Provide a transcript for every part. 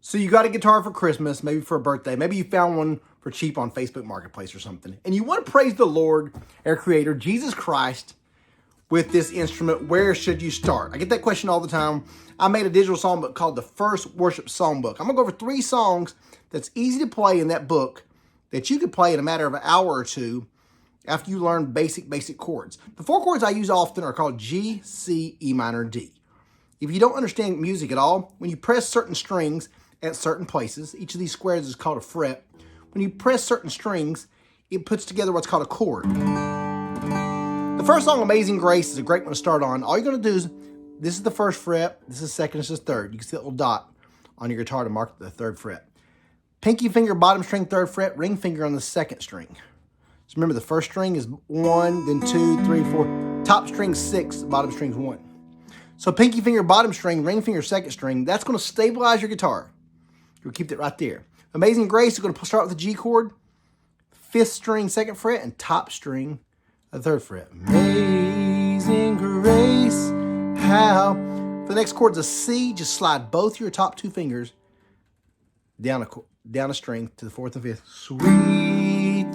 So you got a guitar for Christmas, maybe for a birthday. Maybe you found one for cheap on Facebook Marketplace or something. And you want to praise the Lord, our Creator, Jesus Christ, with this instrument. Where should you start? I get that question all the time. I made a digital songbook called the First Worship Songbook. I'm going to go over 3 songs that's easy to play in that book that you could play in a matter of an hour or two after you learn basic chords. The 4 chords I use often are called G, C, E minor, D. If you don't understand music at all, when you press certain strings at certain places, each of these squares is called a fret. When you press certain strings, it puts together what's called a chord. The first song, Amazing Grace, is a great one to start on. All you're going to do is, this is the first fret, this is second, this is third. You can see that little dot on your guitar to mark the 3rd fret. Pinky finger, bottom string, 3rd fret, ring finger on the 2nd string. So remember, the first string is 1, then 2, 3, 4. Top string 6, bottom string 1. So pinky finger, bottom string, ring finger, 2nd string, that's going to stabilize your guitar. You'll keep it right there. Amazing Grace is going to start with the G chord, 5th string, 2nd fret, and top string, the 3rd fret. Amazing Grace, how. For the next chord is a C. Just slide both your top 2 fingers down a string to the 4th and 5th. Sweet,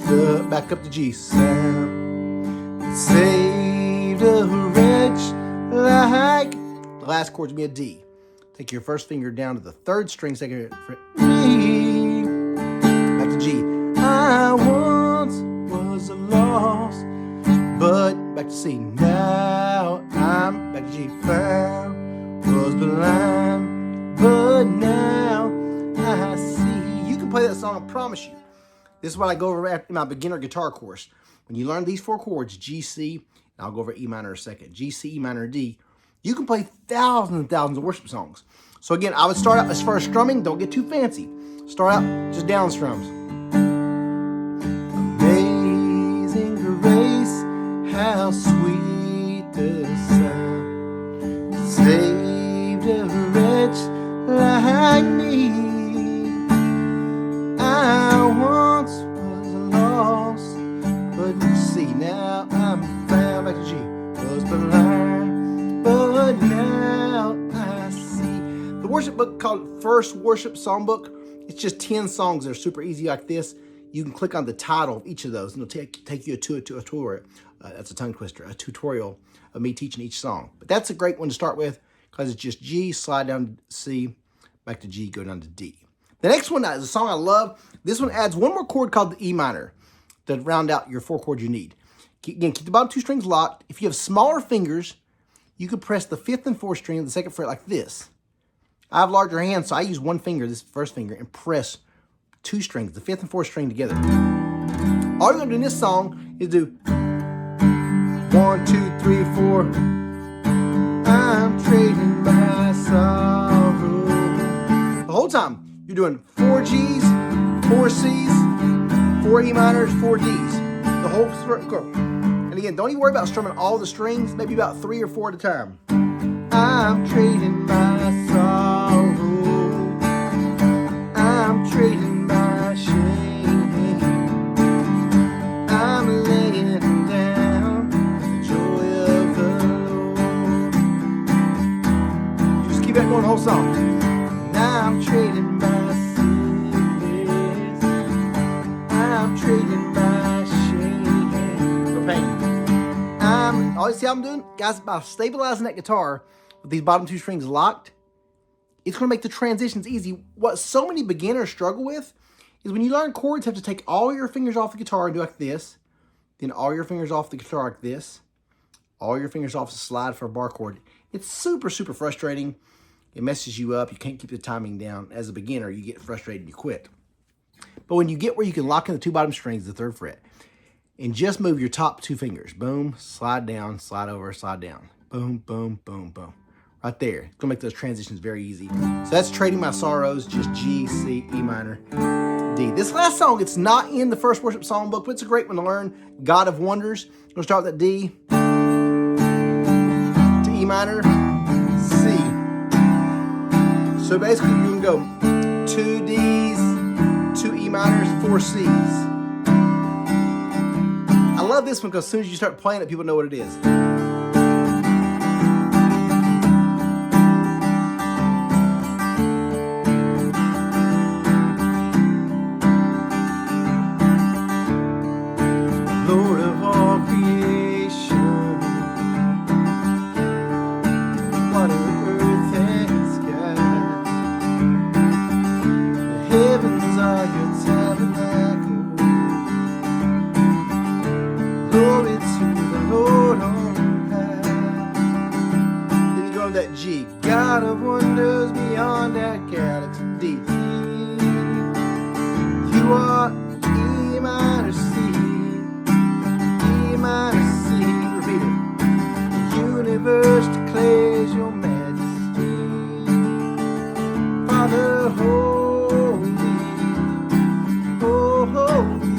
back up to G. Sound saved a wretch like. The last chord's gonna be a D. Take your first finger down to the 3rd string, 2nd fret. Back to G. I once was lost, but back to C. Now I'm back to G. Found, was blind, but now I see. You can play that song, I promise you. This is what I go over in my beginner guitar course. When you learn these 4 chords, G, C, and I'll go over E minor in a second, G, C, E minor, D, you can play thousands and thousands of worship songs. So again, I would start out, as far as strumming, don't get too fancy. Start out just down strums. Amazing grace, how sweet the sound, saved a wretch like me. I once was lost, but you see now I'm found. Back to G. Was blind, but now I see. The worship book called First Worship Songbook. It's just 10 songs that are super easy like this. You can click on the title of each of those, and it'll take you to a tutorial. That's a tongue twister, a tutorial of me teaching each song. But that's a great one to start with because it's just G, slide down to C, back to G, go down to D. The next one is a song I love. This one adds one more chord called the E minor to round out your 4 chords you need. Again, keep the bottom 2 strings locked. If you have smaller fingers, you could press the 5th and 4th string of the 2nd fret like this. I have larger hands, so I use one finger, this first finger, and press 2 strings, the 5th and 4th string together. All you're going to do in this song is do 1, 2, 3, 4. I'm trading my sorrow. The whole time, you're doing 4 G's, 4 C's, 4 E minors, 4 D's. The whole chord. And again, don't even worry about strumming all the strings, maybe about 3 or 4 at a time. I'm trading my sorrow. I'm trading my shame. I'm laying down the joy of the Lord. You just keep that going the whole song. Now I'm trading my sickness. I'm trading my shame for pain. All you see how I'm doing? Guys, by stabilizing that guitar with these bottom 2 strings locked, it's going to make the transitions easy. What so many beginners struggle with is when you learn chords, you have to take all your fingers off the guitar and do like this, then all your fingers off the guitar like this, all your fingers off the slide for a bar chord. It's super, super frustrating. It messes you up. You can't keep the timing down. As a beginner, you get frustrated and you quit. But when you get where you can lock in the 2 bottom strings, the 3rd fret, and just move your top 2 fingers. Boom, slide down, slide over, slide down. Boom, boom, boom, boom. Right there. It's going to make those transitions very easy. So that's Trading My Sorrows, just G, C, E minor, D. This last song, it's not in the First Worship Songbook, but it's a great one to learn. God of Wonders. We're going to start with that D to E minor, C. So basically, you can go 2 Ds, 2 E minors, 4 Cs. I love this one because as soon as you start playing it, people know what it is. your tabernacle. Glory to the Lord on high. Then you go to that G. God of wonders beyond that galaxy deep. You are E minor C. E minor C. Repeat it. The universe declares your majesty. Father, holy, oh, holy.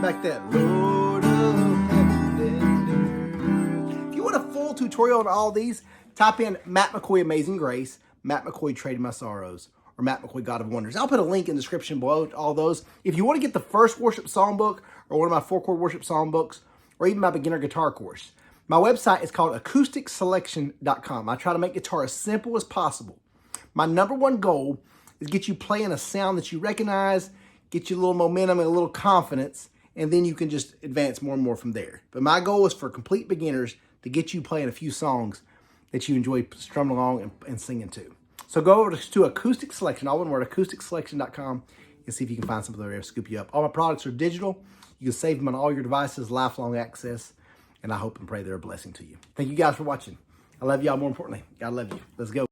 Back that, Lord of heaven and earth. If you want a full tutorial on all these, type in Matt McCoy Amazing Grace, Matt McCoy Trading My Sorrows, or Matt McCoy God of Wonders. I'll put a link in the description below to all those. If you want to get the first worship songbook, or one of my 4-chord worship songbooks, or even my beginner guitar course, my website is called acousticselection.com. I try to make guitar as simple as possible. My number one goal is get you playing a sound that you recognize, get you a little momentum and a little confidence, and then you can just advance more and more from there. But my goal is for complete beginners to get you playing a few songs that you enjoy strumming along and singing to. So go over to Acoustic Selection, all one word, acousticselection.com, and see if you can find something there to scoop you up. All my products are digital. You can save them on all your devices, lifelong access, and I hope and pray they're a blessing to you. Thank you guys for watching. I love y'all more importantly. God love you. Let's go.